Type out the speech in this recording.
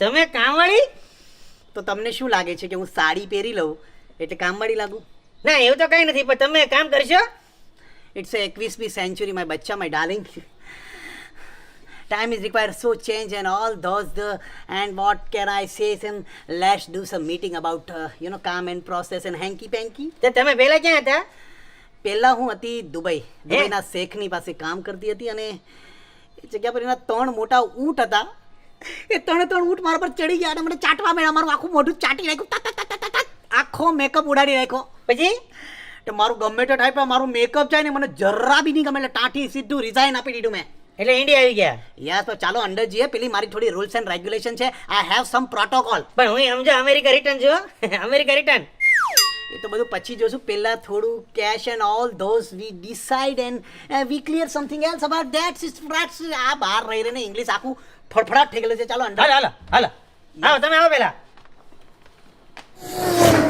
તમે કામવાળી? તો તમને શું લાગે છે કે હું સાડી પહેરી લઉં એટલે કામવાળી લાગુ? ના એવું તો કઈ નથી, પણ તમે કામ કરશો? ઇટ્સ 21મી સેન્ચુરી માય બચ્ચા, my darling. Time is required so change and all those and what can I say? Let's do some meeting about calm and process and hanky panky. તો તમે પહેલા ક્યાં હતા? પહેલા હું હતી દુબઈના શેખની પાસે કામ કરતી હતી અને એ જગ્યા પર એના 3 મોટા ઊંટ હતા. એ 3 ઊંટ મારા પર ચડી ગયા અને મને ચાટવા માંડ્યા. મારું આખું મોઢું ચાટી નાખ્યું, આખો મેકઅપ ઉડાડી નાખ્યો. પછી તો મારું ગમે તે થાય પણ મારું મેકઅપ જાય ને મને જરા બી નહીં ગમે એટલે ટાંટી સીધું રિઝાઇન આપી દીધું મેં. એટલે ઇન્ડિયા આવી ગયા? યાર તો ચાલો અંડર જઈએ, પેલી મારી થોડી રૂલ્સ એન્ડ રેગ્યુલેશન છે. I have some protocol. પણ હું સમજો અમેરિકા રિટર્ન જો. અમેરિકા રિટર્ન એ તો બધું પછી જોશું. પહેલા થોડું cash and all those we decide and we clear something else about that. આ બહાર રહી રહીને ઇંગ્લિશ આખું ફડફડાટ થઈ ગયેલું છે. ચાલો અંડર. હાલો હાલો હાલો આવો, તમે આવો પહેલા.